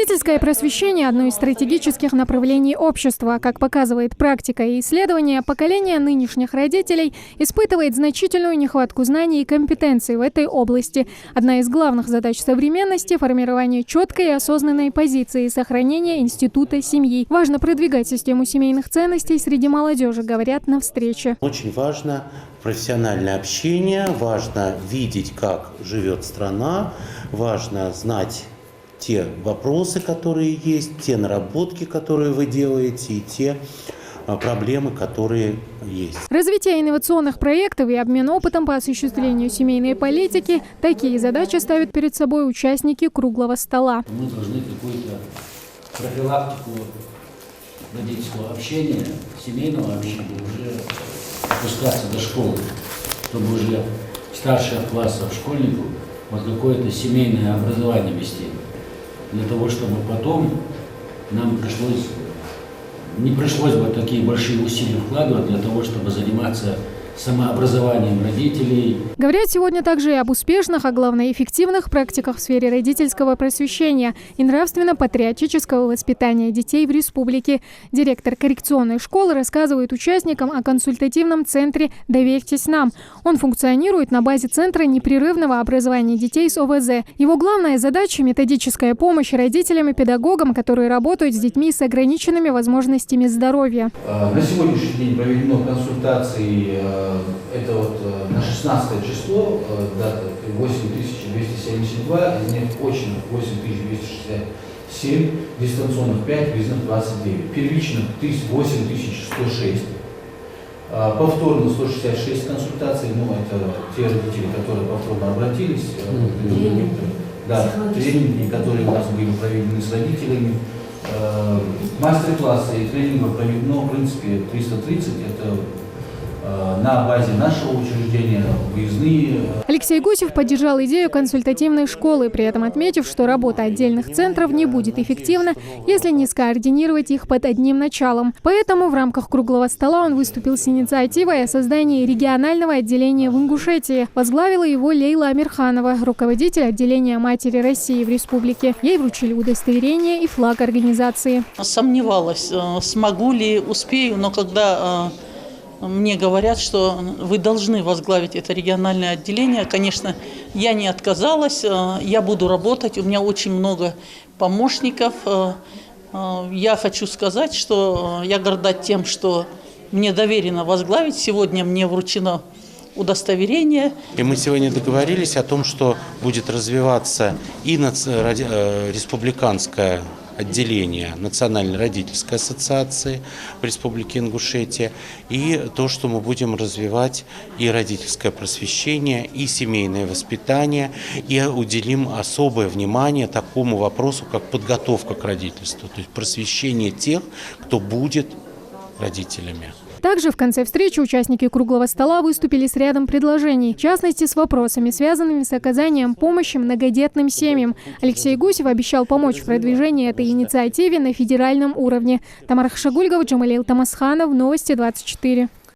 Родительское просвещение – одно из стратегических направлений общества. Как показывает практика и исследования, поколение нынешних родителей испытывает значительную нехватку знаний и компетенций в этой области. Одна из главных задач современности – формирование четкой и осознанной позиции и сохранение института семьи. Важно продвигать систему семейных ценностей среди молодежи, говорят на встрече. Очень важно профессиональное общение, важно видеть, как живет страна, важно знать те вопросы, которые есть, те наработки, которые вы делаете, и те проблемы, которые есть. Развитие инновационных проектов и обмен опытом по осуществлению семейной политики – такие задачи ставят перед собой участники круглого стола. Мы должны какую-то профилактику родительского общения, семейного общения уже опускаться до школы, чтобы уже старших классов школьников вот какое-то семейное образование вести. Для того, чтобы потом нам не пришлось бы такие большие усилия вкладывать для того, чтобы заниматься самообразованием родителей. Говорят сегодня также и об успешных, а главное эффективных практиках в сфере родительского просвещения и нравственно-патриотического воспитания детей в республике. Директор коррекционной школы рассказывает участникам о консультативном центре «Доверьтесь нам». Он функционирует на базе Центра непрерывного образования детей с ОВЗ. Его главная задача – методическая помощь родителям и педагогам, которые работают с детьми с ограниченными возможностями здоровья. На сегодняшний день проведено консультации. Это вот на 16 число, дата 8272, из них очных 8267, дистанционных 5, выездных 29, первичных 8106, повторно 166 консультаций, это те родители, которые повторно обратились, тренинги, которые у нас были проведены с родителями, мастер-классы и тренингов проведено, в принципе, 330, это на базе нашего учреждения, выездные. Алексей Гусев поддержал идею консультативной школы, при этом отметив, что работа отдельных центров не будет эффективна, если не скоординировать их под одним началом. Поэтому в рамках круглого стола он выступил с инициативой о создании регионального отделения в Ингушетии. Возглавила его Лейла Амирханова, руководитель отделения Матери России в республике. Ей вручили удостоверение и флаг организации. Сомневалась, смогу ли, успею, но когда мне говорят, что вы должны возглавить это региональное отделение. Конечно, я не отказалась, я буду работать, у меня очень много помощников. Я хочу сказать, что я горда тем, что мне доверено возглавить. Сегодня мне вручено удостоверение. И мы сегодня договорились о том, что будет развиваться и республиканское отделение Национальной родительской ассоциации в Республике Ингушетия, и то, что мы будем развивать и родительское просвещение, и семейное воспитание, и уделим особое внимание такому вопросу, как подготовка к родительству, то есть просвещение тех, кто будет родителями. Также в конце встречи участники круглого стола выступили с рядом предложений, в частности, с вопросами, связанными с оказанием помощи многодетным семьям. Алексей Гусев обещал помочь в продвижении этой инициативе на федеральном уровне. Тамара Хашагульгова, Джамалил Тамасханов, Новости 24.